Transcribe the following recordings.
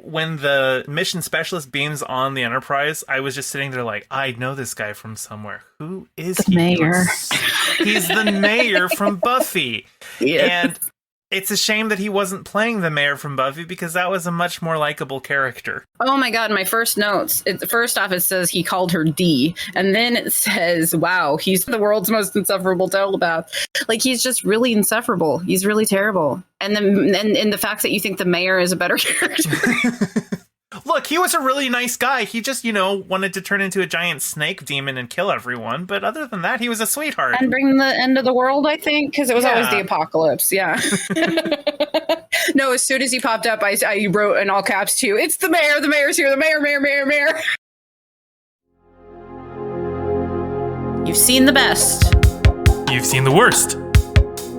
when the mission specialist beams on the Enterprise, I was just sitting there like, I know this guy from somewhere. Who is The he? mayor. He's the mayor from Buffy. Yeah. And it's a shame that he wasn't playing the mayor from Buffy, because that was a much more likable character. Oh my god, my first notes. First off, it says he called her D. And then it says, wow, he's the world's most insufferable telepath. Like, he's just really insufferable. He's really terrible. And the fact that you think the mayor is a better character. Look, he was a really nice guy. He just, wanted to turn into a giant snake demon and kill everyone. But other than that, he was a sweetheart. And bring the end of the world, I think, because it was always the apocalypse. Yeah. No, as soon as he popped up, I wrote in all caps too, it's the mayor. The mayor's here. The mayor. You've seen the best. You've seen the worst.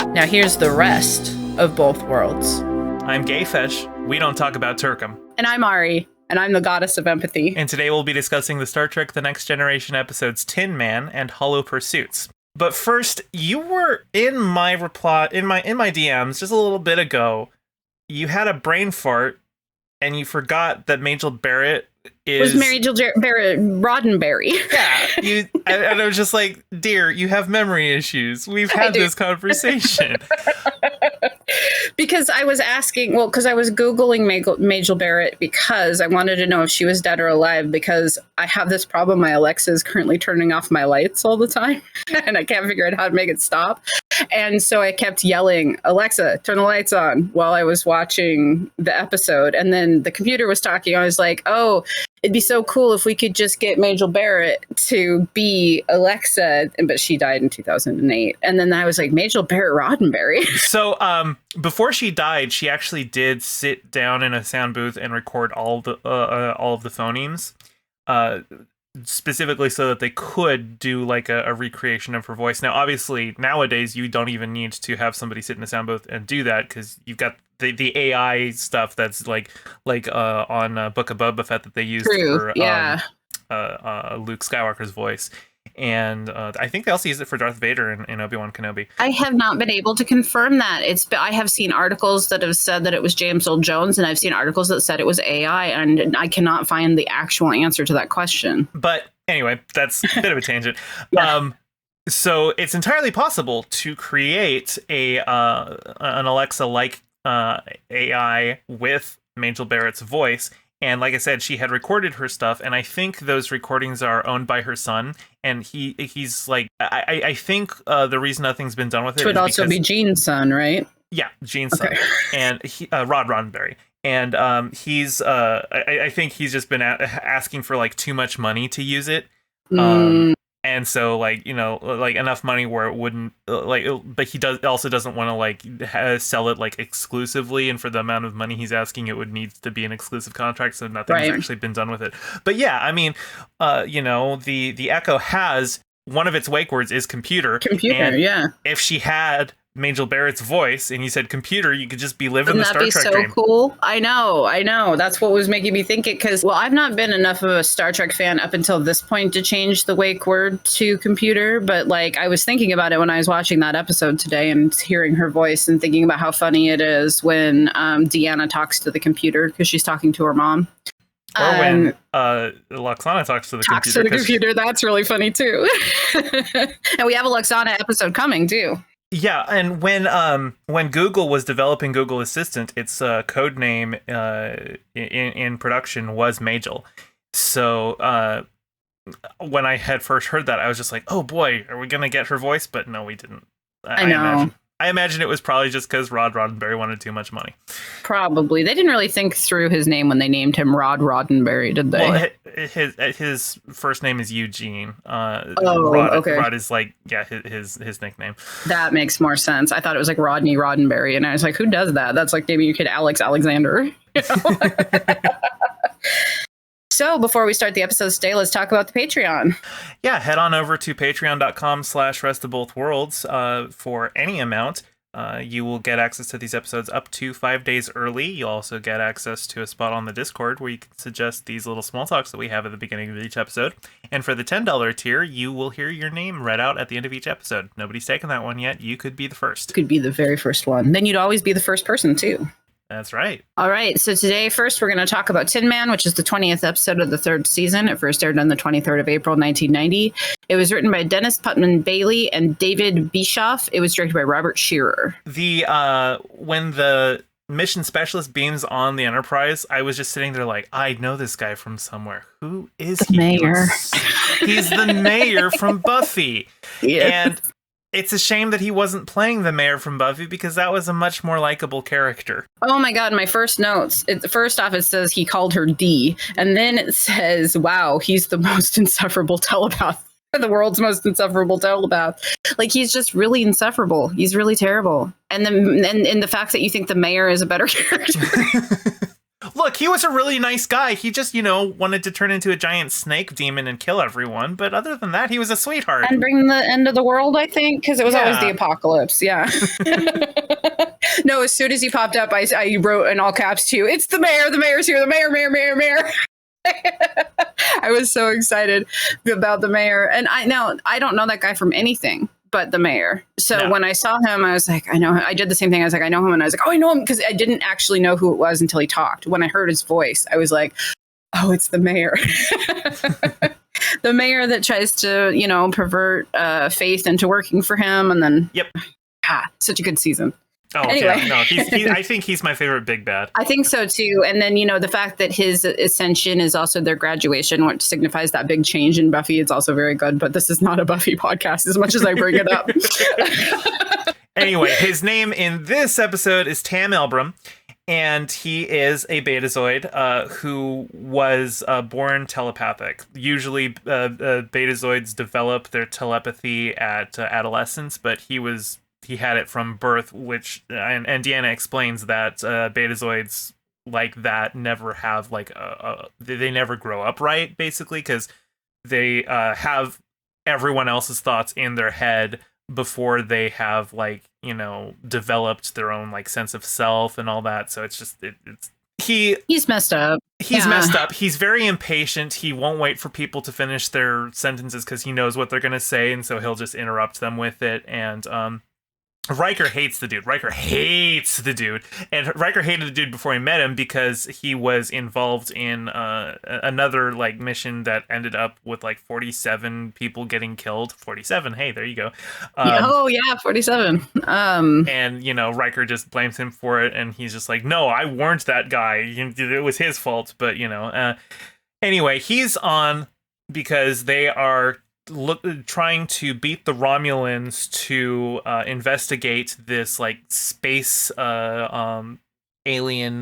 Now here's the rest of both worlds. I'm GayFesh. We don't talk about Turkum. And I'm Ari, and I'm the goddess of empathy. And today we'll be discussing the Star Trek The Next Generation episodes Tin Man and Hollow Pursuits. But first, you were in my DMs just a little bit ago. You had a brain fart, and you forgot that Majel Barrett was Majel Barrett Roddenberry. Yeah, and I was just like, dear, you have memory issues. We've had this conversation. Because I was asking, because I was Googling Majel Barrett because I wanted to know if she was dead or alive, because I have this problem. My Alexa is currently turning off my lights all the time, and I can't figure out how to make it stop. And so I kept yelling, Alexa, turn the lights on, while I was watching the episode. And then the computer was talking. I was like, oh, it'd be so cool if we could just get Majel Barrett to be Alexa. But she died in 2008. And then I was like, Majel Barrett Roddenberry. So before she died, she actually did sit down in a sound booth and record all of the phonemes. Specifically so that they could do like a recreation of her voice. Now, obviously, nowadays you don't even need to have somebody sit in a sound booth and do that, because you've got the AI stuff that's like on Book of Boba Fett that they used for Luke Skywalker's voice. And I think they also use it for Darth Vader in Obi-Wan Kenobi. I have not been able to confirm that. I have seen articles that have said that it was James Earl Jones, and I've seen articles that said it was AI, and I cannot find the actual answer to that question. But anyway, that's a bit of a tangent. Yeah. So it's entirely possible to create an Alexa-like AI with Majel Barrett's voice. And like I said, she had recorded her stuff, and I think those recordings are owned by her son. And he's like, I think the reason nothing's been done with it. It would also be Gene's son, right? Yeah, Gene's son, and Rod Roddenberry. And I think he's just been asking for like too much money to use it. And so, like, like enough money where it wouldn't but he doesn't want to like sell it like exclusively, and for the amount of money he's asking, it would need to be an exclusive contract, so nothing's actually been done with it. But yeah, I mean, the Echo has one of its wake words is computer. And if she had Majel Barrett's voice and you said computer, you could just be living the Star Trek dream. That'd be so cool. I know. That's what was making me think it, because, well, I've not been enough of a Star Trek fan up until this point to change the wake word to computer. But like, I was thinking about it when I was watching that episode today and hearing her voice and thinking about how funny it is when Deanna talks to the computer because she's talking to her mom. Or when Loxana talks to the computer. That's really funny too. And we have a Loxana episode coming too. Yeah, and when Google was developing Google Assistant, its code name in production was Majel. So when I had first heard that, I was just like, "Oh boy, are we gonna get her voice?" But no, we didn't. I know. I imagine it was probably just because Rod Roddenberry wanted too much money. Probably. They didn't really think through his name when they named him Rod Roddenberry, did they? Well, his first name is Eugene. Okay. Rod is like, his nickname. That makes more sense. I thought it was like Rodney Roddenberry, and I was like, who does that? That's like maybe your kid Alex Alexander. You know? So before we start the episode today, let's talk about the Patreon. Yeah, head on over to patreon.com/restofbothworlds for any amount. You will get access to these episodes up to 5 days early. You'll also get access to a spot on the Discord where you can suggest these little small talks that we have at the beginning of each episode. And for the $10 tier, you will hear your name read out at the end of each episode. Nobody's taken that one yet. You could be the first. Could be the very first one. Then you'd always be the first person, too. That's right. All right. So today, first, we're going to talk about Tin Man, which is the 20th episode of the 3rd season. It first aired on the 23rd of April, 1990. It was written by Dennis Putman Bailey and David Bischoff. It was directed by Robert Shearer. When the mission specialist beams on the Enterprise, I was just sitting there like, I know this guy from somewhere. Who is he? Mayor. He's the mayor from Buffy. Yeah. And it's a shame that he wasn't playing the mayor from Buffy, because that was a much more likable character. Oh my God, my first notes. First off, it says he called her D. And then it says, wow, he's the most insufferable telepath. The world's most insufferable telepath. Like, he's just really insufferable. He's really terrible. And the fact that you think the mayor is a better character. Look, he was a really nice guy. He just, wanted to turn into a giant snake demon and kill everyone. But other than that, he was a sweetheart. And bring the end of the world, I think, because it was always the apocalypse. Yeah. No, as soon as he popped up, I wrote in all caps too, it's the mayor. The mayor's here. The mayor. I was so excited about the mayor. And I don't know that guy from anything but the mayor. So when I saw him, I was like, I know him. I did the same thing. I was like, I know him. And I was like, oh, I know him, because I didn't actually know who it was until he talked. When I heard his voice, I was like, oh, it's the mayor. The mayor that tries to, pervert Faith into working for him. And then, such a good season. Oh, anyway. Yeah, no, I think he's my favorite big bad. I think so too. And then, the fact that his ascension is also their graduation, which signifies that big change in Buffy, it's also very good. But this is not a Buffy podcast as much as I bring it up. Anyway, his name in this episode is Tam Elbrum, and he is a Betazoid who was born telepathic. Usually Betazoids develop their telepathy at adolescence, but he had it from birth, which and Deanna explains that Betazoids like that never have they never grow up right, basically, because they have everyone else's thoughts in their head before they have developed their own sense of self and all that. So it's just he's messed up. He's messed up. He's very impatient. He won't wait for people to finish their sentences because he knows what they're going to say, and so he'll just interrupt them with it. And Riker hates the dude. And Riker hated the dude before he met him because he was involved in another mission that ended up with 47 people getting killed. 47. Hey, there you go. 47. And Riker just blames him for it, and he's just like, no, I warned that guy. It was his fault. But anyway, he's on because they are trying to beat the Romulans to investigate this space alien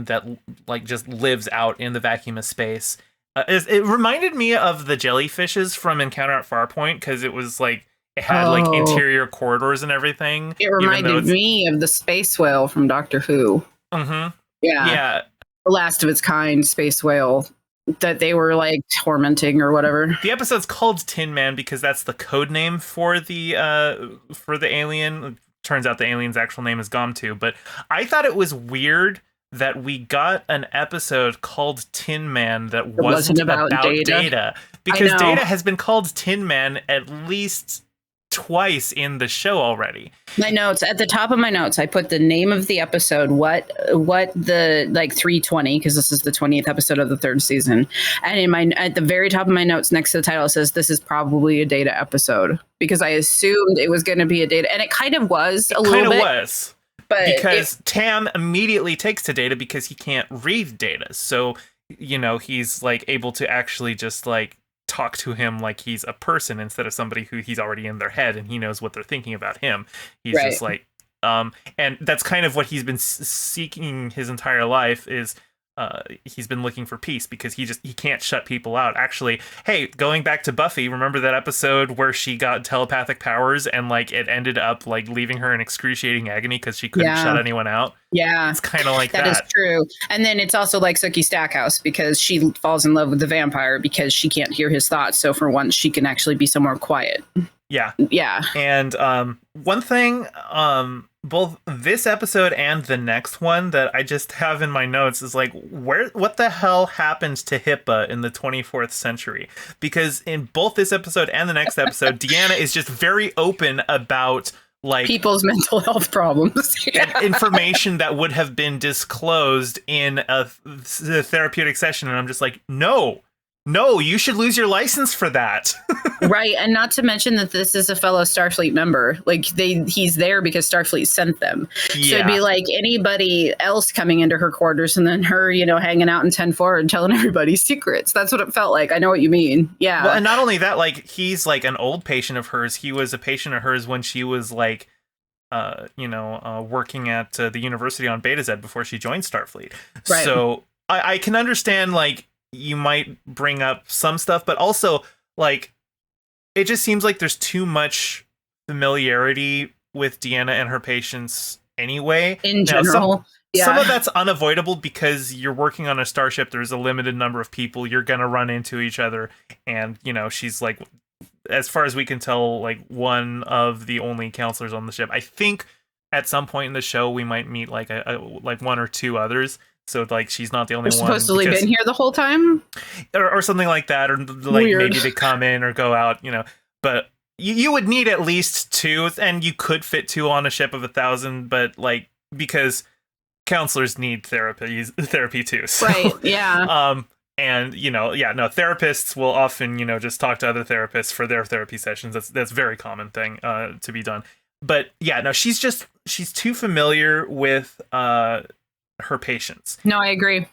that just lives out in the vacuum of space. It reminded me of the jellyfishes from Encounter at Farpoint, because it was it had interior corridors and everything. It reminded me of the space whale from Doctor Who. Mm-hmm. Yeah. The last of its kind space whale that they were tormenting or whatever. The episode's called Tin Man because that's the code name for the alien. Turns out the alien's actual name is Gomtu, but I thought it was weird that we got an episode called Tin Man that wasn't about Data, because Data has been called Tin Man at least twice in the show already. My notes, at the top of my notes, I put the name of the episode, what the 320, because this is the 20th episode of the 3rd season, and at the very top of my notes next to the title, it says this is probably a Data episode, because I assumed it was going to be a Data, and it kind of was a little bit. Was, but because Tam immediately takes to Data because he can't read Data, so he's able to actually just talk to him like he's a person instead of somebody who he's already in their head and he knows what they're thinking about him. He's just and that's kind of what he's been seeking his entire life, is he's been looking for peace because he can't shut people out. Actually, hey, going back to Buffy, remember that episode where she got telepathic powers and it ended up leaving her in excruciating agony because she couldn't shut anyone out? Yeah, it's kind of like that. That is true. And then it's also like Sookie Stackhouse, because she falls in love with the vampire because she can't hear his thoughts. So for once, she can actually be somewhere quiet. Yeah. Yeah. And one thing, both this episode and the next one that I just have in my notes is what the hell happened to HIPAA in the 24th century? Because in both this episode and the next episode, Deanna is just very open about like people's mental health problems. information that would have been disclosed in a therapeutic session. And I'm just like, no, you should lose your license for that. Right. And not to mention that this is a fellow Starfleet member. Like he's there because Starfleet sent them. Yeah. So it'd be like anybody else coming into her quarters and then her, hanging out in 10-4 and telling everybody secrets. That's what it felt like. I know what you mean. Yeah. Well, and not only that, like he's like an old patient of hers. He was a patient of hers when she was like, working at the university on Beta Z before she joined Starfleet. Right. So I can understand like you might bring up some stuff, but also like, it just seems like there's too much familiarity with Deanna and her patients anyway. In general. Some of that's unavoidable because you're working on a starship. There's a limited number of people. You're going to run into each other. And, she's like, as far as we can tell, like one of the only counselors on the ship. I think at some point in the show, we might meet like like one or two others. So like she's not the only one. Supposedly been here the whole time, or something like that, or like weird. Maybe they come in or go out, But you would need at least two, and you could fit two on a ship of 1,000. But like because counselors need therapy too. So, right? Yeah. And therapists will often just talk to other therapists for their therapy sessions. That's a very common thing to be done. But yeah, no, she's too familiar with her patients. No, I agree.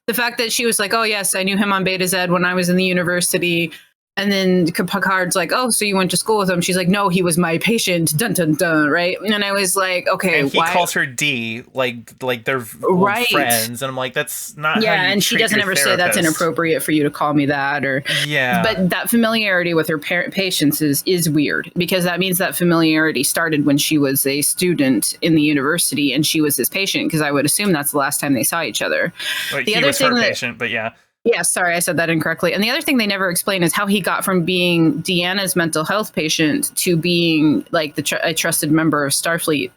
The fact that she was like, oh yes, I knew him on Beta Z when I was in the university. And then Picard's like, oh, so you went to school with him? She's like, no, he was my patient. Dun, dun, dun, right? And I was like, okay, and he calls her D, like they're right. Friends. And I'm like, that's not how you and she doesn't ever say that's inappropriate for you to call me that. Or yeah. But that familiarity with her patients is weird, because that means that familiarity started when she was a student in the university and she was his patient, because I would assume that's the last time they saw each other. Like, he was her patient, but yeah. Yeah, sorry, I said that incorrectly. And the other thing they never explain is how he got from being Deanna's mental health patient to being like a trusted member of Starfleet.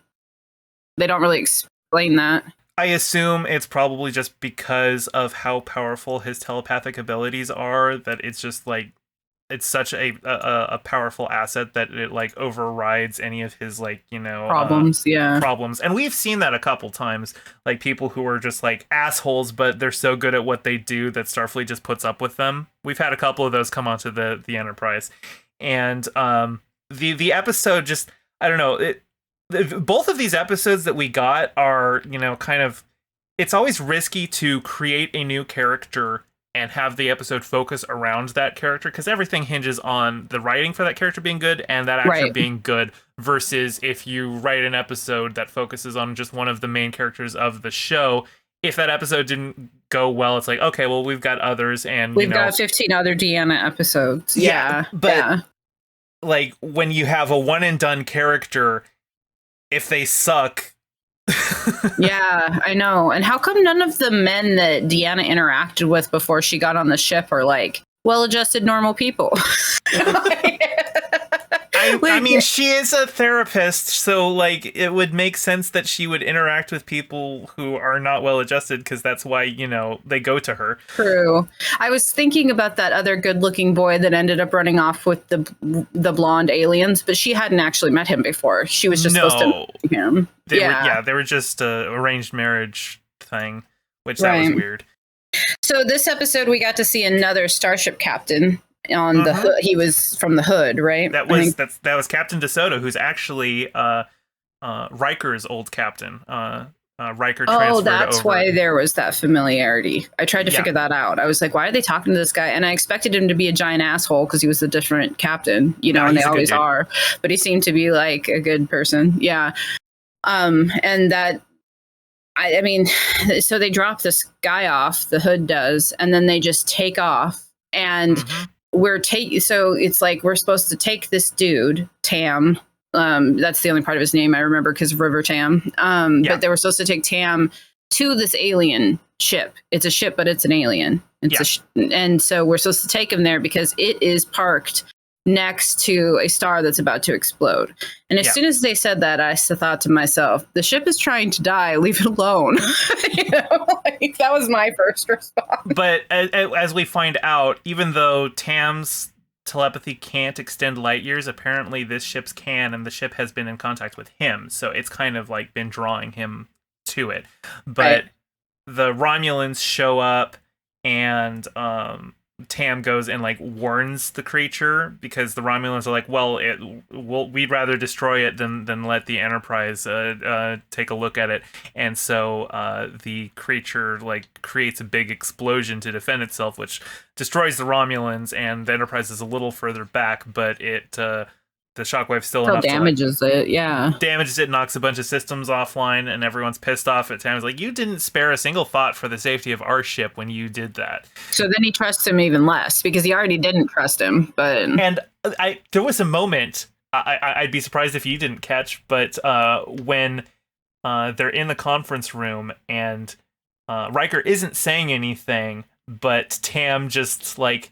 They don't really explain that. I assume it's probably just because of how powerful his telepathic abilities are, that it's just like it's such a powerful asset that it like overrides any of his like problems. Problems. And we've seen that a couple times, like people who are just like assholes, but they're so good at what they do that Starfleet just puts up with them. We've had a couple of those come onto the Enterprise, and the episode just, I don't know, both of these episodes that we got are kind of, it's always risky to create a new character and have the episode focus around that character, because everything hinges on the writing for that character being good and that actor being good, versus if you write an episode that focuses on just one of the main characters of the show. If that episode didn't go well, it's like, okay, well, we've got others, and we've got 15 other Deanna episodes. Yeah. But like when you have a one and done character, if they suck. Yeah, I know. And how come none of the men that Deanna interacted with before she got on the ship are like well-adjusted normal people? I mean, she is a therapist, so like it would make sense that she would interact with people who are not well-adjusted, because that's why they go to her. True. I was thinking about that other good-looking boy that ended up running off with the blonde aliens, but she hadn't actually met him before. She was just supposed to meet him. They were just a arranged marriage thing, which that was weird. So this episode, we got to see another starship captain on the hood. He was from the hood, right? That was Captain DeSoto, who's actually Riker's old captain. Riker transferred over. That's why there was that familiarity. I tried to figure that out. I was like, why are they talking to this guy? And I expected him to be a giant asshole because he was a different captain, and they always are. But he seemed to be like a good person. Yeah. And that, I mean, so they drop this guy off, the hood does, and then they just take off. And so it's like we're supposed to take this dude, Tam. That's the only part of his name I remember because of River Tam. But they were supposed to take Tam to this alien ship. It's a ship, but it's an alien. And so we're supposed to take him there because it is parked next to a star that's about to explode. And as soon as they said that, I thought to myself, the ship is trying to die, leave it alone. That was my first response. But as we find out, even though Tam's telepathy can't extend light years, apparently this ship's can, and the ship has been in contact with him, so it's kind of like been drawing him to it. But the Romulans show up, and Tam goes and like warns the creature, because the Romulans are like, well, we'd rather destroy it than let the Enterprise take a look at it. And so the creature like creates a big explosion to defend itself, which destroys the Romulans, and the Enterprise is a little further back, but it the shockwave still damages it. Yeah, damages it, knocks a bunch of systems offline, and everyone's pissed off at Tam's like, you didn't spare a single thought for the safety of our ship when you did that. So then he trusts him even less, because he already didn't trust him. But there was a moment I'd be surprised if you didn't catch, but when they're in the conference room and Riker isn't saying anything, but Tam just like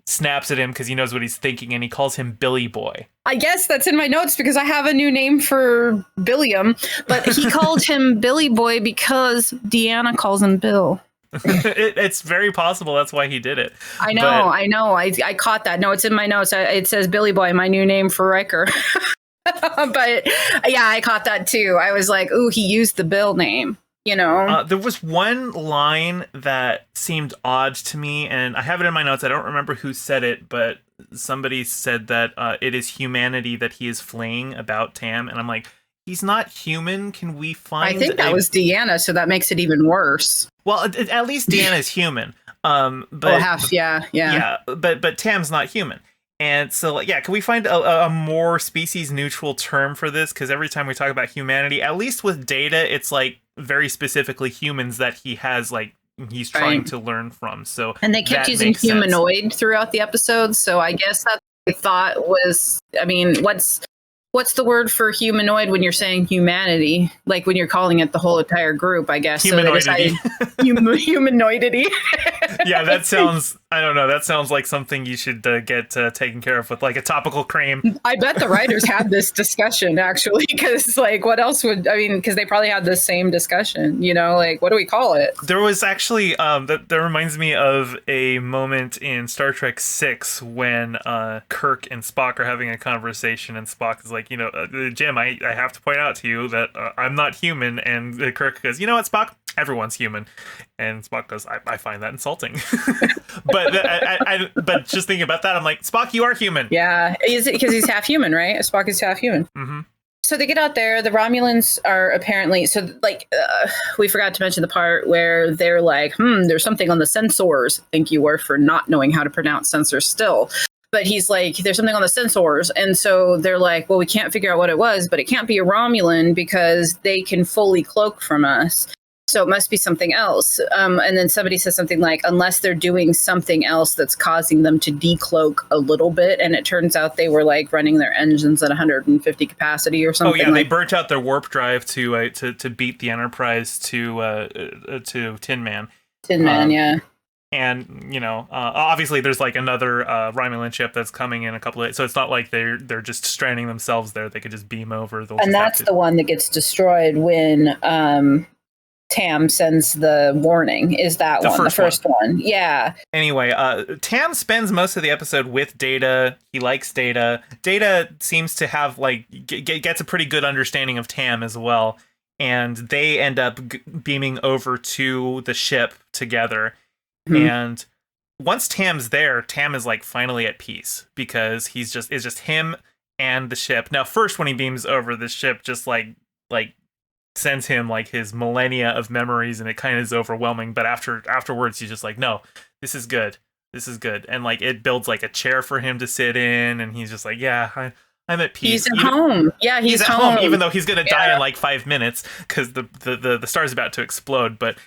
snaps at him because he knows what he's thinking, and he calls him Billy Boy. I guess that's in my notes because I have a new name for Billiam, but he called him Billy Boy because Deanna calls him Bill. It's very possible that's why he did it. I know. I caught that. No, it's in my notes. It says Billy Boy, my new name for Riker. But yeah, I caught that too. I was like, ooh, he used the Bill name. You know, there was one line that seemed odd to me, and I have it in my notes. I don't remember who said it, but somebody said that it is humanity that he is fleeing about Tam, and I'm like, he's not human. Can we find? I think that was Deanna, so that makes it even worse. Well, at least Deanna is human. But half, yeah. But Tam's not human. And so, like, yeah, can we find a more species-neutral term for this? Because every time we talk about humanity, at least with Data, it's like very specifically humans that he has, like, he's trying to learn from. So, and they kept using humanoid throughout the episode. So I guess that I thought was, I mean, what's the word for humanoid when you're saying humanity? Like when you're calling it the whole entire group, I guess. Humanoidity. So humanoidity. Yeah, that sounds, I don't know, that sounds like something you should get taken care of with like a topical cream. I bet the writers had this discussion actually, because like what else would, I mean, because they probably had the same discussion, you know, like what do we call it? There was actually, that reminds me of a moment in Star Trek 6 when Kirk and Spock are having a conversation, and Spock is like, you know, Jim, I have to point out to you that I'm not human. And Kirk goes, you know what, Spock? Everyone's human. And Spock goes, I find that insulting. But just thinking about that, I'm like, Spock, you are human. Yeah, is it because he's half human, right? Spock is half human. Mm-hmm. So they get out there. The Romulans are apparently, so like, we forgot to mention the part where they're like, there's something on the sensors. Thank you, Worf, for not knowing how to pronounce sensors still. But he's like, there's something on the sensors. And so they're like, well, we can't figure out what it was, but it can't be a Romulan because they can fully cloak from us. So it must be something else. And then somebody says something like, unless they're doing something else that's causing them to decloak a little bit. And it turns out they were like running their engines at 150 capacity or something. Oh, yeah, they burnt out their warp drive to beat the Enterprise to Tin Man. Tin Man, yeah. And, you know, obviously there's like another Romulan ship that's coming in a couple of, so it's not like they're just stranding themselves there. They could just beam over. And that's the one that gets destroyed when Tam sends the warning. Is that the first one? Yeah. Anyway, Tam spends most of the episode with Data. He likes Data. Data seems to have like gets a pretty good understanding of Tam as well, and they end up beaming over to the ship together. And once Tam's there, Tam is like finally at peace because it's just him and the ship. Now, first when he beams over, the ship just like sends him like his millennia of memories, and it kind of is overwhelming. But afterwards, he's just like, no, this is good. And like it builds like a chair for him to sit in, and he's just like, yeah, I'm at peace. He's at home. Yeah, he's at home, even though he's gonna die in like 5 minutes because the star's about to explode. But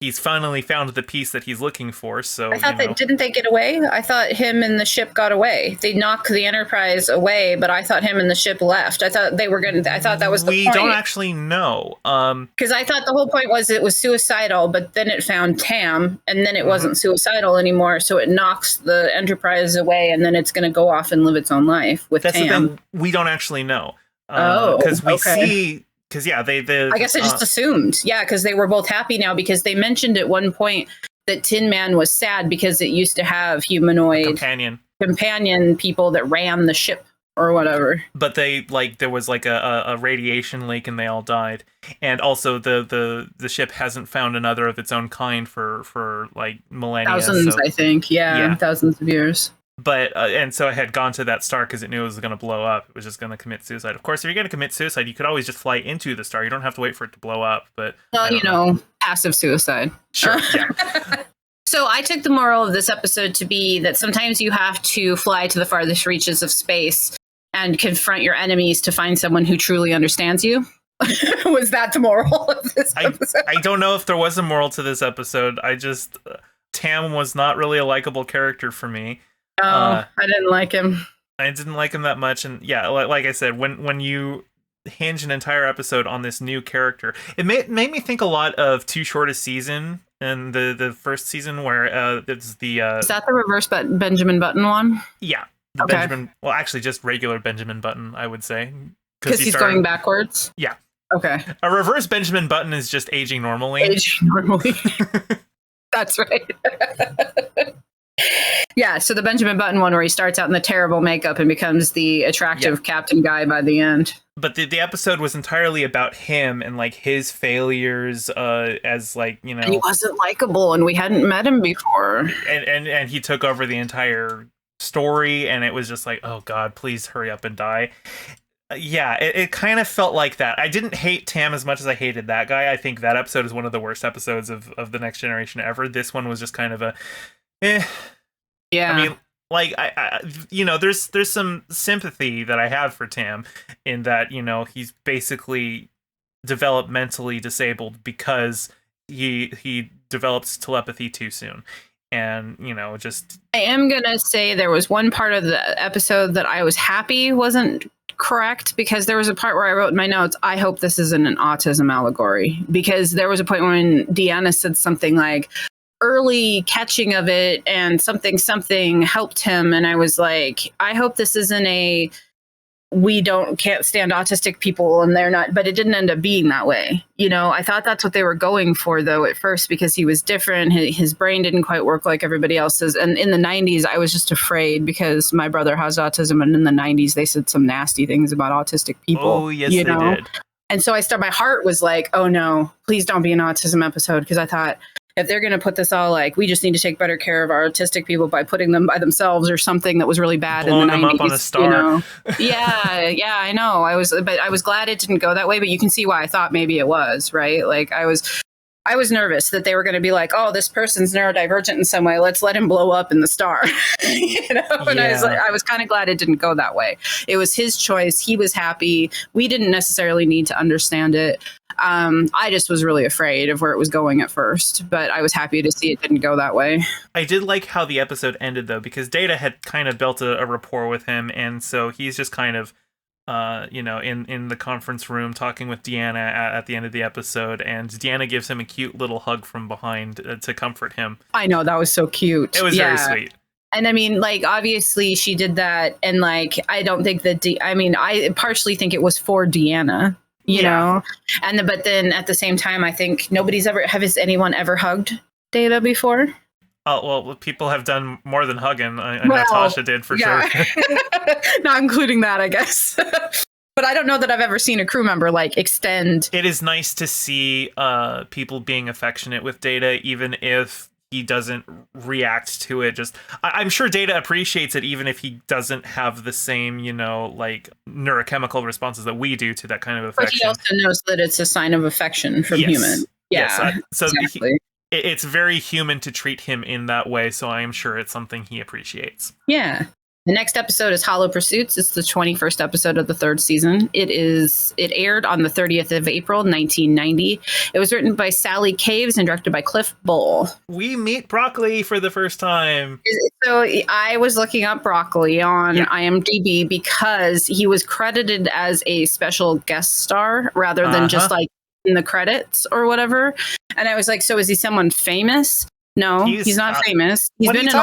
he's finally found the peace that he's looking for. So I thought didn't they get away? I thought him and the ship got away. They knocked the Enterprise away, but I thought him and the ship left. I thought they were going to, I thought that was the point. We don't actually know. Because I thought the whole point was it was suicidal, but then it found Tam, and then it wasn't suicidal anymore. So it knocks the Enterprise away, and then it's going to go off and live its own life with Tam. That's the thing. We don't actually know. Because we see... Because, yeah, they I guess I just assumed. Yeah, because they were both happy now, because they mentioned at one point that Tin Man was sad because it used to have humanoid... companion. companion people that ran the ship or whatever. But they there was like a radiation leak and they all died. And also the ship hasn't found another of its own kind for like millennia. Thousands, I think. Yeah, thousands of years. But and so it had gone to that star because it knew it was going to blow up. It was just going to commit suicide. Of course, if you're going to commit suicide, you could always just fly into the star. You don't have to wait for it to blow up. But well, passive suicide. Sure. Yeah. So I took the moral of this episode to be that sometimes you have to fly to the farthest reaches of space and confront your enemies to find someone who truly understands you. Was that the moral of this episode? I don't know if there was a moral to this episode. I just Tam was not really a likable character for me. I didn't like him. I didn't like him that much, and yeah, like I said, when you hinge an entire episode on this new character, it made me think a lot of Too Short a Season and the first season where it's the is that the reverse Benjamin Button one? Yeah, Benjamin. Well, actually, just regular Benjamin Button, I would say, because he's going backwards. Yeah. Okay. A reverse Benjamin Button is just aging normally. That's right. Yeah, so the Benjamin Button one where he starts out in the terrible makeup and becomes the attractive captain guy by the end. But the episode was entirely about him and like his failures as like, And he wasn't likable and we hadn't met him before. And he took over the entire story and it was just like, oh God, please hurry up and die. Yeah, it kind of felt like that. I didn't hate Tam as much as I hated that guy. I think that episode is one of the worst episodes of The Next Generation ever. This one was just kind of a Yeah. I mean, like I there's some sympathy that I have for Tam in that, he's basically developmentally disabled because he develops telepathy too soon. And, just I am going to say there was one part of the episode that I was happy wasn't correct, because there was a part where I wrote in my notes, I hope this isn't an autism allegory, because there was a point when Deanna said something like, early catching of it and something helped him, and I was like, I hope this isn't a can't stand autistic people and they're not, but it didn't end up being that way. I thought that's what they were going for though at first, because he was different, his brain didn't quite work like everybody else's. And in the 90s I was just afraid because my brother has autism, and in the 90s they said some nasty things about autistic people. Oh yes, they did. And so my heart was like, oh no, please don't be an autism episode, because I thought, if they're going to put this all like, we just need to take better care of our autistic people by putting them by themselves or something that was really bad blowing in the 90s. Them up on a star. Yeah, I know. I was glad it didn't go that way, but you can see why I thought maybe it was, right? Like I was nervous that they were going to be like, oh, this person's neurodivergent in some way. Let's let him blow up in the star. And I was kind of glad it didn't go that way. It was his choice. He was happy. We didn't necessarily need to understand it. I just was really afraid of where it was going at first, but I was happy to see it didn't go that way. I did like how the episode ended though, because Data had kind of built a rapport with him, and so he's just kind of in the conference room talking with Deanna at the end of the episode, and Deanna gives him a cute little hug from behind to comfort him. I know, that was so cute. It was very sweet. And I mean, like, obviously she did that, and like, I don't think that I partially think it was for Deanna. But then at the same time, I think has anyone ever hugged Data before? Oh, well, people have done more than hugging. Natasha did for sure. Not including that, I guess. But I don't know that I've ever seen a crew member like extend. It is nice to see people being affectionate with Data, even if he doesn't react to it. I'm sure Data appreciates it, even if he doesn't have the same, like neurochemical responses that we do to that kind of affection. But he also knows that it's a sign of affection from human. Yeah, yes, so exactly. It's very human to treat him in that way, so I am sure it's something he appreciates. Yeah. The next episode is Hollow Pursuits. It's the 21st episode of the third season. It aired on the 30th of April, 1990. It was written by Sally Caves and directed by Cliff Bull. We meet Broccoli for the first time. So I was looking up Broccoli on IMDb because he was credited as a special guest star rather than just like in the credits or whatever. And I was like, so is he someone famous? No, he's not famous. He's been in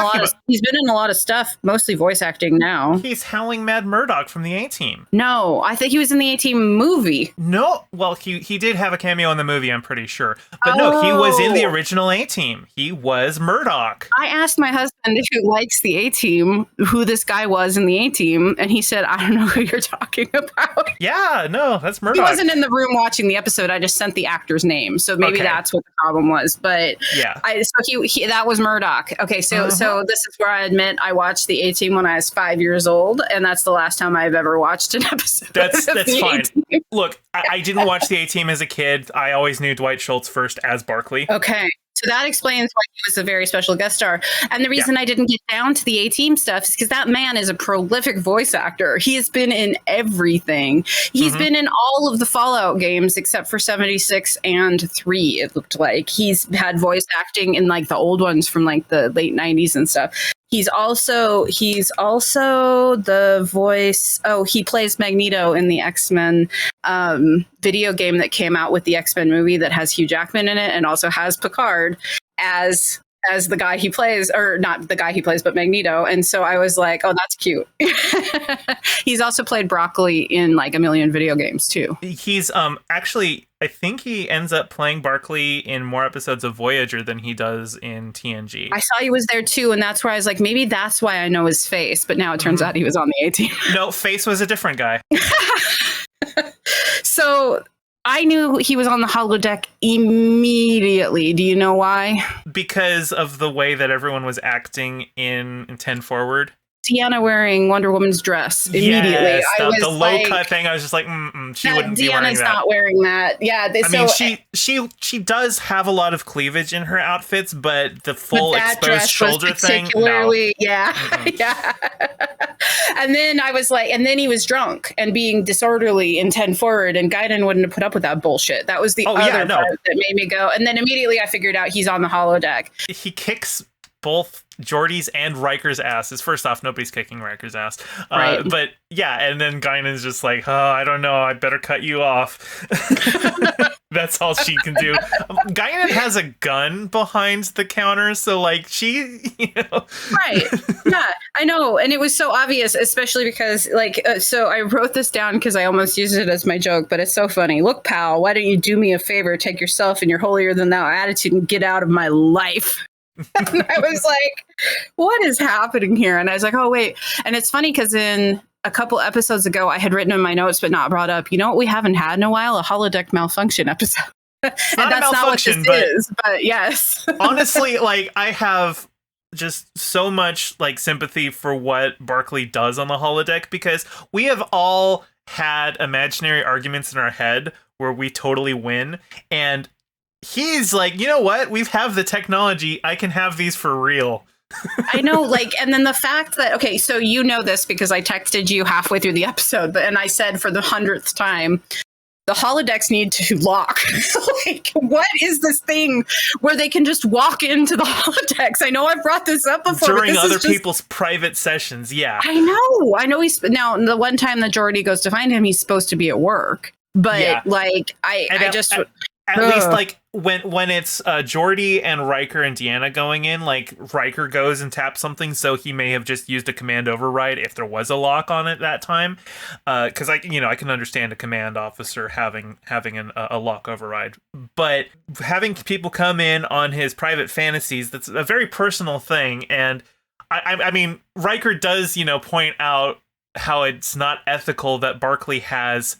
a lot of stuff, mostly voice acting now. He's Howling Mad Murdoch from the A-Team. No, I think he was in the A-Team movie. No, well, he did have a cameo in the movie, I'm pretty sure. But no, he was in the original A-Team. He was Murdoch. I asked my husband, who likes the A-Team, who this guy was in the A-Team, and he said, I don't know who you're talking about. Yeah, no, that's Murdoch. He wasn't in the room watching the episode. I just sent the actor's name, so maybe that's what the problem was. But yeah, so that was Murdoch. Okay, so this is where I admit I watched the A-Team when I was 5 years old, and that's the last time I've ever watched an episode. That's fine. A-Team. Look, I didn't watch the A-Team as a kid. I always knew Dwight Schultz first as Barkley. Okay. So that explains why he was a very special guest star. And the reason I didn't get down to the A-Team stuff is because that man is a prolific voice actor. He has been in everything. He's been in all of the Fallout games except for 76 and 3, it looked like. He's had voice acting in like the old ones from like the late 90s and stuff. He's also the voice. Oh, he plays Magneto in the X-Men video game that came out with the X-Men movie that has Hugh Jackman in it and also has Picard as the guy he plays, or not the guy he plays, but Magneto. And so I was like, oh, that's cute. He's also played Broccoli in like a million video games too. He's actually, I think he ends up playing Barkley in more episodes of Voyager than he does in TNG. I saw he was there too, and that's where I was like, maybe that's why I know his face. But now it turns out he was on the A-Team. No, Face was a different guy. So I knew he was on the holodeck immediately. Do you know why? Because of the way that everyone was acting in 10 Forward. Deanna wearing Wonder Woman's dress immediately. Yes, the low cut thing. I was just like, she wouldn't be wearing that. Deanna's not wearing that. Yeah, she does have a lot of cleavage in her outfits, but the full exposed shoulder thing, no. Yeah. And then I was like, and then he was drunk and being disorderly in 10 Forward, and Gaiden wouldn't have put up with that bullshit. That was the other part that made me go. And then immediately I figured out he's on the holodeck. He kicks both Geordi's and Riker's asses. First off, nobody's kicking Riker's ass. Right. But yeah, and then Guinan's just like, oh, I don't know, I better cut you off. That's all she can do. Guinan has a gun behind the counter, so like she, Right. Yeah, I know. And it was so obvious, especially because like, so I wrote this down because I almost used it as my joke, but it's so funny. Look, pal, why don't you do me a favor, take yourself and your holier than thou attitude and get out of my life? And I was like, what is happening here? And I was like, oh, wait. And it's funny because in a couple episodes ago, I had written in my notes, but not brought up, you know what we haven't had in a while? A holodeck malfunction episode. And that's not what this is, but yes. Honestly, like I have just so much like sympathy for what Barkley does on the holodeck, because we have all had imaginary arguments in our head where we totally win. And he's like, you know what? We have the technology. I can have these for real. I know, like, and then the fact that, okay, so you know this because I texted you halfway through the episode, and I said for the 100th time, the holodecks need to lock. Like, what is this thing where they can just walk into the holodecks? I know I've brought this up before. During other people's private sessions, yeah. I know now, the one time that Geordi goes to find him, he's supposed to be at work. But, like, At least, like, when it's Geordi and Riker and Deanna going in, like, Riker goes and taps something, so he may have just used a command override if there was a lock on it that time. Because, I can understand a command officer having a lock override. But having people come in on his private fantasies, that's a very personal thing. And, I mean, Riker does, point out how it's not ethical that Barkley has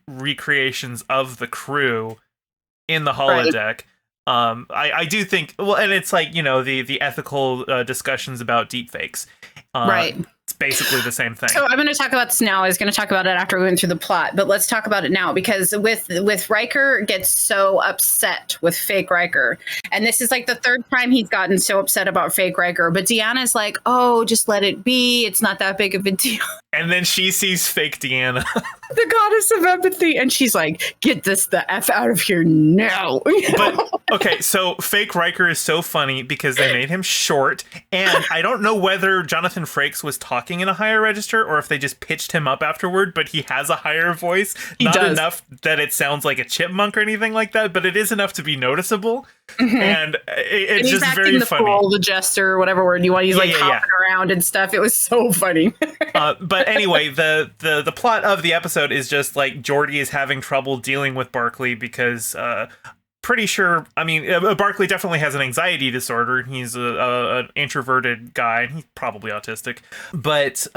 recreations of the crew in the holodeck. Right. I do think, well, and it's like, the ethical discussions about deepfakes. Right. It's basically the same thing. So I'm going to talk about this now. I was going to talk about it after we went through the plot, but let's talk about it now, because with Riker gets so upset with fake Riker. And this is like the third time he's gotten so upset about fake Riker. But Deanna's like, oh, just let it be. It's not that big of a deal. And then she sees fake Deanna. The goddess of empathy. And she's like, get this the F out of here now. But, okay, so fake Riker is so funny because they made him short. And I don't know whether Jonathan Frakes was talking in a higher register or if they just pitched him up afterward, but he has a higher voice. Not enough that it sounds like a chipmunk or anything like that, but it is enough to be noticeable. And and it's he's just very acting the funny. fool, the jester, whatever word you want. He's like hopping around and stuff. It was so funny. But anyway, the plot of the episode is just like Geordi is having trouble dealing with Barkley because pretty sure, I mean, Barkley definitely has an anxiety disorder. He's an introverted guy, and he's probably autistic. But,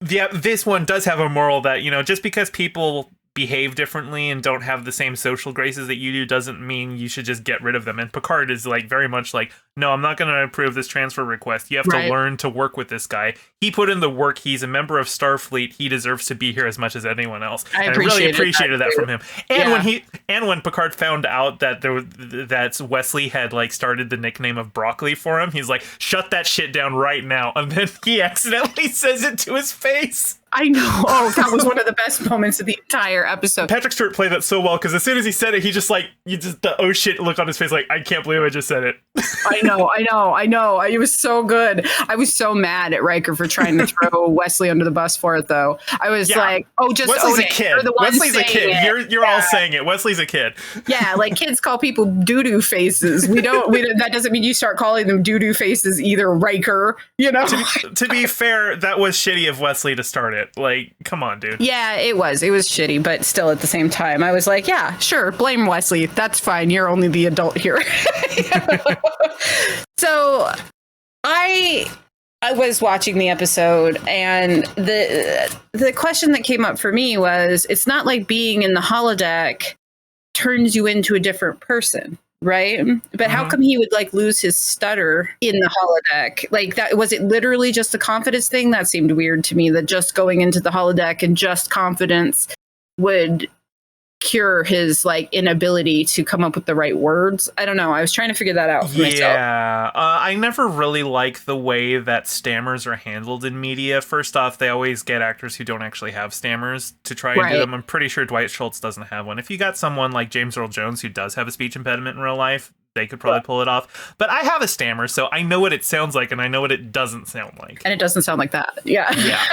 this one does have a moral that, just because people behave differently and don't have the same social graces that you do doesn't mean you should just get rid of them. And Picard is like very much like, no, I'm not going to approve this transfer request. You have to learn to work with this guy. He put in the work. He's a member of Starfleet. He deserves to be here as much as anyone else. I really appreciated that from him. And when Picard found out that that Wesley had like started the nickname of Broccoli for him, he's like, shut that shit down right now. And then he accidentally says it to his face. I know. Oh, that was one of the best moments of the entire episode. Patrick Stewart played that so well because as soon as he said it, he just like, the oh shit look on his face, like, I can't believe I just said it. I know. It was so good. I was so mad at Riker for trying to throw Wesley under the bus for it, though. I was like, oh, just Wesley's own a it. kid. You're the one Wesley's a kid. it. You're all saying it. Wesley's a kid. Yeah, like kids call people doo-doo faces. We don't. That doesn't mean you start calling them doo-doo faces either, Riker. To be fair, that was shitty of Wesley to start it. Like, come on, dude. Yeah, it was shitty, but still at the same time, I was like, yeah, sure, blame Wesley. That's fine. You're only the adult here. So I was watching the episode, and the question that came up for me was, it's not like being in the holodeck turns you into a different person, right? But how come he would like lose his stutter in the holodeck? Like, that was it literally just a confidence thing? That seemed weird to me, that just going into the holodeck and just confidence would cure his like inability to come up with the right words. I don't know. I was trying to figure that out for myself. Yeah, I never really like the way that stammers are handled in media. First off, they always get actors who don't actually have stammers to try and do them. I'm pretty sure Dwight Schultz doesn't have one. If you got someone like James Earl Jones who does have a speech impediment in real life, they could probably pull it off. But I have a stammer, so I know what it sounds like, and I know what it doesn't sound like. And it doesn't sound like that. Yeah.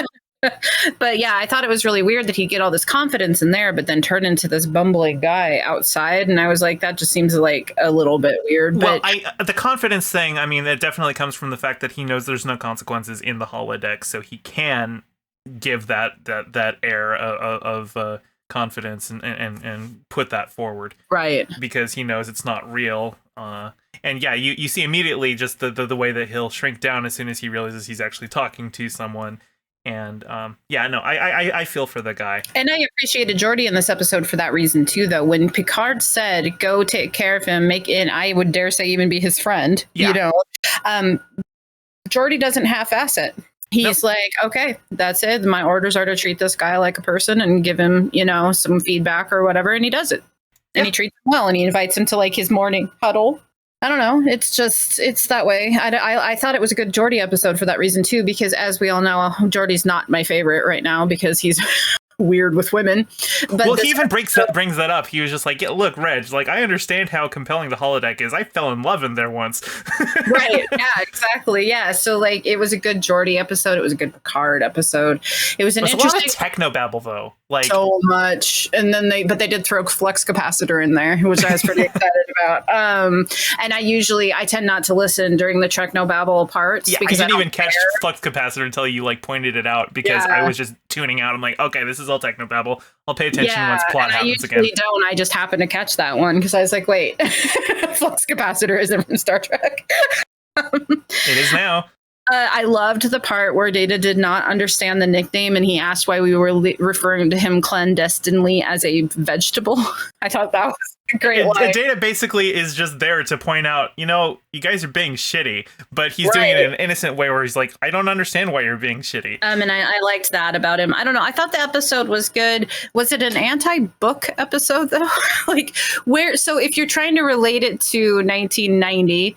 But yeah, I thought it was really weird that he'd get all this confidence in there, but then turn into this bumbling guy outside. And I was like, that just seems like a little bit weird. Well, the confidence thing, I mean, it definitely comes from the fact that he knows there's no consequences in the holodeck, so he can give that air of confidence and put that forward. Right. Because he knows it's not real. And yeah, you see immediately just the way that he'll shrink down as soon as he realizes he's actually talking to someone. And I feel for the guy. And I appreciated Geordi in this episode for that reason too, though. When Picard said, go take care of him, I would dare say even be his friend, Geordi doesn't half-ass it. He's like, okay, that's it. My orders are to treat this guy like a person and give him, some feedback or whatever. And he does it. And he treats him well. And he invites him to like his morning huddle. I don't know. It's that way. I thought it was a good Geordi episode for that reason, too, because as we all know, Geordi's not my favorite right now because he's weird with women. But he even brings that up. He was just like, yeah, look, Reg, like, I understand how compelling the holodeck is. I fell in love in there once. Right. Yeah, exactly. Yeah. So, like, it was a good Geordi episode. It was a good Picard episode. It was interesting. A lot of technobabble, though. Like, so much. And then they did throw flux capacitor in there, which I was pretty excited about. And I tend not to listen during the technobabble parts. Yeah, because I didn't even catch flux capacitor until you like pointed it out because I was just tuning out. I'm like, okay, this is all technobabble. I'll pay attention once plot happens again. I usually don't. I just happened to catch that one because I was like, wait, flux capacitor isn't from Star Trek. It is now. I loved the part where Data did not understand the nickname and he asked why we were referring to him clandestinely as a vegetable. I thought that was a great line. Data basically is just there to point out, you guys are being shitty, but he's doing it in an innocent way where he's like, I don't understand why you're being shitty. And I liked that about him. I don't know. I thought the episode was good. Was it an anti-book episode though? So if you're trying to relate it to 1990,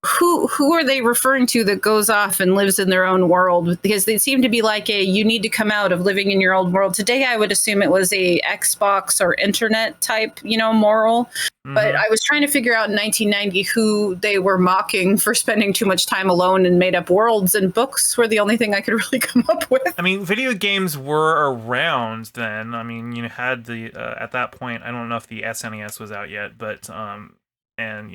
who are they referring to that goes off and lives in their own world? Because they seem to be like you need to come out of living in your old world. Today, I would assume it was a Xbox or internet type, moral. Mm-hmm. But I was trying to figure out in 1990 who they were mocking for spending too much time alone in made up worlds, and books were the only thing I could really come up with. I mean, video games were around then. I mean, you had the, at that point, I don't know if the SNES was out yet, but and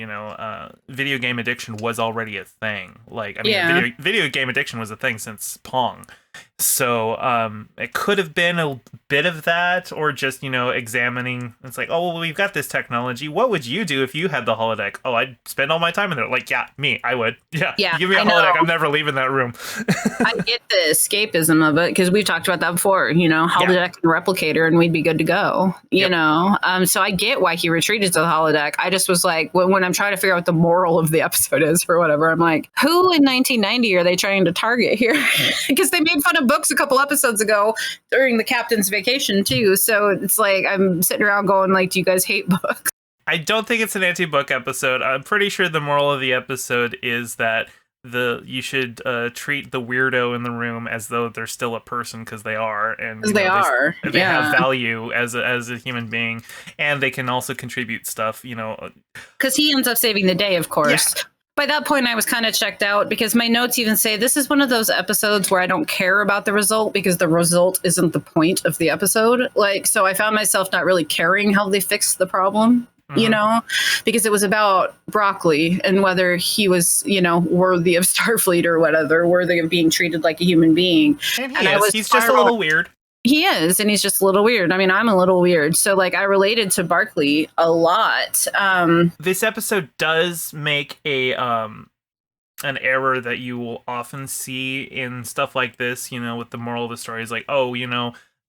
video game addiction was already a thing. Like, I mean, Yeah. video game addiction was a thing since Pong. So it could have been a bit of that, or just, examining. It's like, oh, well, we've got this technology. What would you do if you had the holodeck? Oh, I'd spend all my time in there. Like, yeah, me, I would. Yeah, Yeah, you give me a I know. holodeck, I'm never leaving that room. I get the escapism of it because we've talked about that before, holodeck and replicator, and we'd be good to go, so I get why he retreated to the holodeck. I just was like, when I'm trying to figure out what the moral of the episode is or whatever, I'm like, who in 1990 are they trying to target here? Because they made fun of books a couple episodes ago during the captain's vacation too. So it's like, I'm sitting around going like, do you guys hate books? I don't think it's an anti-book episode. I'm pretty sure the moral of the episode is that you should treat the weirdo in the room as though they're still a person, because they are, and They are. They have value as a human being, and they can also contribute stuff. Because he ends up saving the day, of course. Yeah. By that point, I was kind of checked out, because my notes even say this is one of those episodes where I don't care about the result, because the result isn't the point of the episode. Like, so I found myself not really caring how they fixed the problem. Because it was about Broccoli and whether he was, worthy of Starfleet or whatever, worthy of being treated like a human being. And he's just a little weird. He is, and he's just a little weird. I mean, I'm a little weird. So, like, I related to Barkley a lot. This episode does make an error that you will often see in stuff like this, with the moral of the story is like, oh,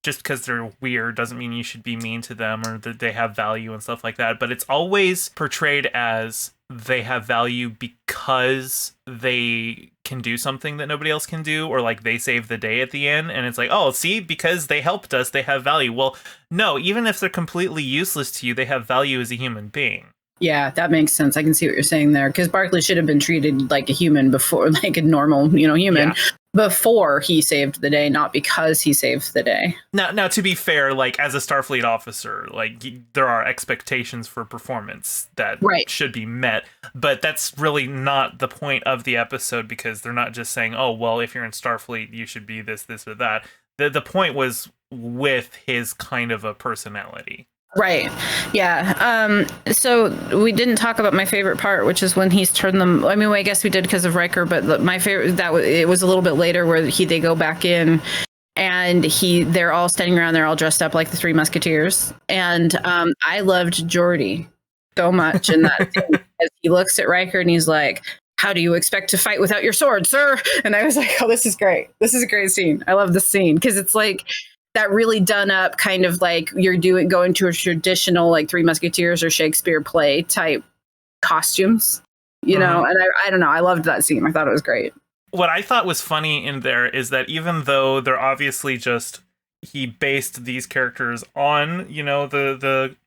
just because they're weird doesn't mean you should be mean to them, or that they have value and stuff like that. But it's always portrayed as they have value because they can do something that nobody else can do, or like they save the day at the end. And it's like, oh, see, because they helped us, they have value. Well, no, even if they're completely useless to you, they have value as a human being. Yeah, that makes sense. I can see what you're saying there, because Barkley should have been treated like a human before, like a normal, human. Yeah. Before he saved the day, not because he saved the day. Now, to be fair, like, as a Starfleet officer, like, there are expectations for performance that should be met, but that's really not the point of the episode, because they're not just saying, oh, well, if you're in Starfleet, you should be this, or that. The point was with his kind of a personality. Right. Yeah. So we didn't talk about my favorite part, which is when he's turned them. I mean, I guess we did because of Riker, but my favorite it was a little bit later where they go back in, and they're all standing around. They're all dressed up like the Three Musketeers, and I loved Geordi so much in that scene, as he looks at Riker and he's like, "How do you expect to fight without your sword, sir?" And I was like, "Oh, this is great. This is a great scene. I love this scene because it's like." That really done up kind of like you're going to a traditional like Three Musketeers or Shakespeare play type costumes, know, and I don't know. I loved that scene. I thought it was great. What I thought was funny in there is that even though they're obviously he based these characters on, the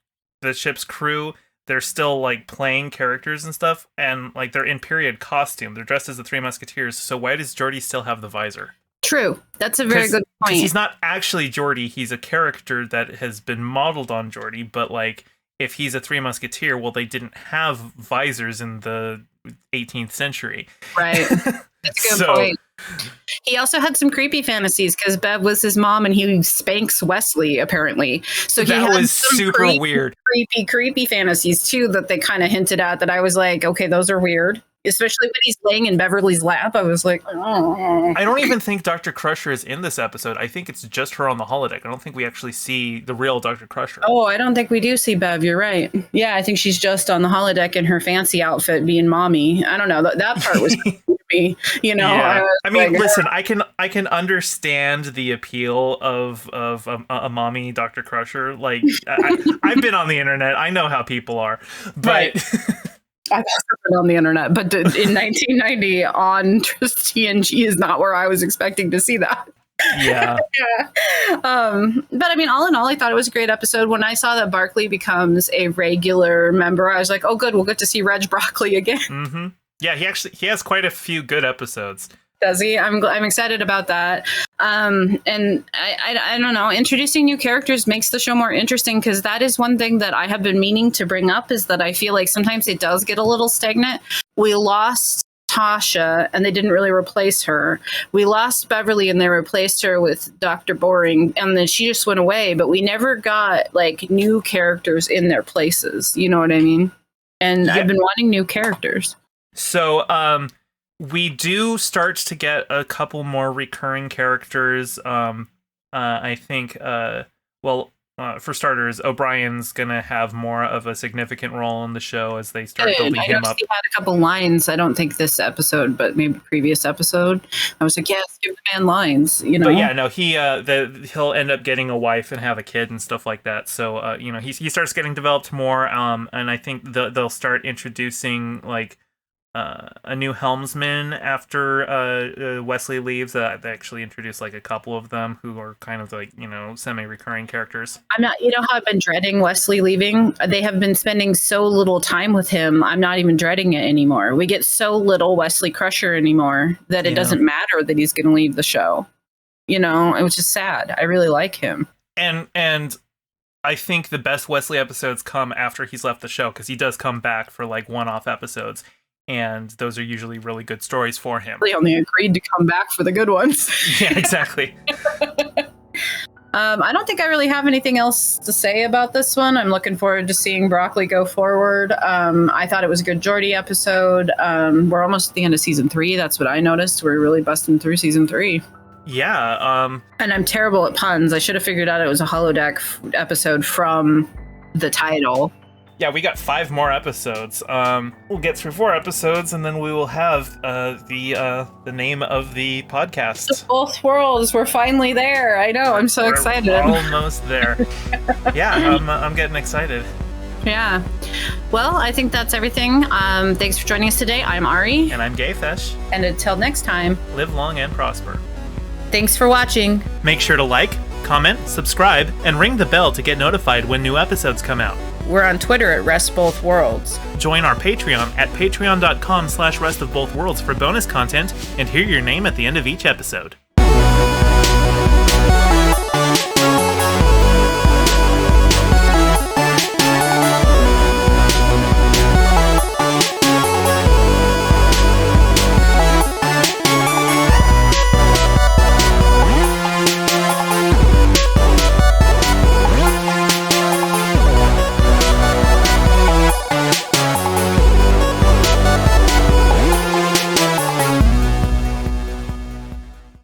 ship's crew, they're still like playing characters and stuff. And like they're in period costume. They're dressed as the Three Musketeers. So why does Geordi still have the visor? True. That's a very good point. Because he's not actually Geordi. He's a character that has been modeled on Geordi. But like, if he's a Three Musketeer, well, they didn't have visors in the 18th century. Right. That's a good point. He also had some creepy fantasies because Bev was his mom and he spanks Wesley, apparently. So that was super weird. Creepy fantasies, too, that they kind of hinted at that I was like, okay, those are weird. Especially when he's laying in Beverly's lap. I was like, oh. I don't even think Dr. Crusher is in this episode. I think it's just her on the holodeck. I don't think we actually see the real Dr. Crusher. Oh, I don't think we do see Bev. You're right. Yeah, I think she's just on the holodeck in her fancy outfit being mommy. I don't know. That part was creepy to me, Yeah. I mean, like, listen, I can understand the appeal of a mommy Dr. Crusher. Like, I've been on the internet. I know how people are. But... Right. I've also been on the internet, but in 1990 on TNG is not where I was expecting to see that. Yeah. But I mean, all in all, I thought it was a great episode. When I saw that Barkley becomes a regular member, I was like, oh, good, we'll get to see Reg Broccoli again. Mm-hmm. Yeah, he has quite a few good episodes. Does he? I'm excited about that. And I don't know, introducing new characters makes the show more interesting, because that is one thing that I have been meaning to bring up, is that I feel like sometimes it does get a little stagnant. We lost Tasha and they didn't really replace her. We lost Beverly and they replaced her with Dr. Boring, and then she just went away, but we never got like new characters in their places. You know what I mean? And I've been wanting new characters. So, we do start to get a couple more recurring characters. I think, for starters, O'Brien's gonna have more of a significant role in the show as they start building him up. He had a couple lines. I don't think this episode, but maybe previous episode. I was like, yes, give the man lines. You know. But yeah, no, he'll end up getting a wife and have a kid and stuff like that. So he starts getting developed more. And I think they'll start introducing like a new helmsman after Wesley leaves. They actually introduce like a couple of them who are kind of like, semi-recurring characters. I'm not, how I've been dreading Wesley leaving? They have been spending so little time with him. I'm not even dreading it anymore. We get so little Wesley Crusher anymore that it doesn't matter that he's going to leave the show. It was just sad. I really like him. And I think the best Wesley episodes come after he's left the show, because he does come back for like one-off episodes. And those are usually really good stories for him. They only agreed to come back for the good ones. Yeah, exactly. I don't think I really have anything else to say about this one. I'm looking forward to seeing Broccoli go forward. I thought it was a good Geordie episode. We're almost at the end of season 3. That's what I noticed. We're really busting through season 3. Yeah. And I'm terrible at puns. I should have figured out it was a holodeck episode from the title. Yeah, we got 5 more episodes. We'll get through 4 episodes, and then we will have the name of the podcast. Both worlds. We're finally there. I know. I'm so excited. We're almost there. Yeah, I'm getting excited. Yeah. Well, I think that's everything. Thanks for joining us today. I'm Ari. And I'm GayFesh. And until next time, live long and prosper. Thanks for watching. Make sure to like, comment, subscribe, and ring the bell to get notified when new episodes come out. We're on Twitter at Rest Both Worlds. Join our Patreon at patreon.com/restofbothworlds for bonus content and hear your name at the end of each episode.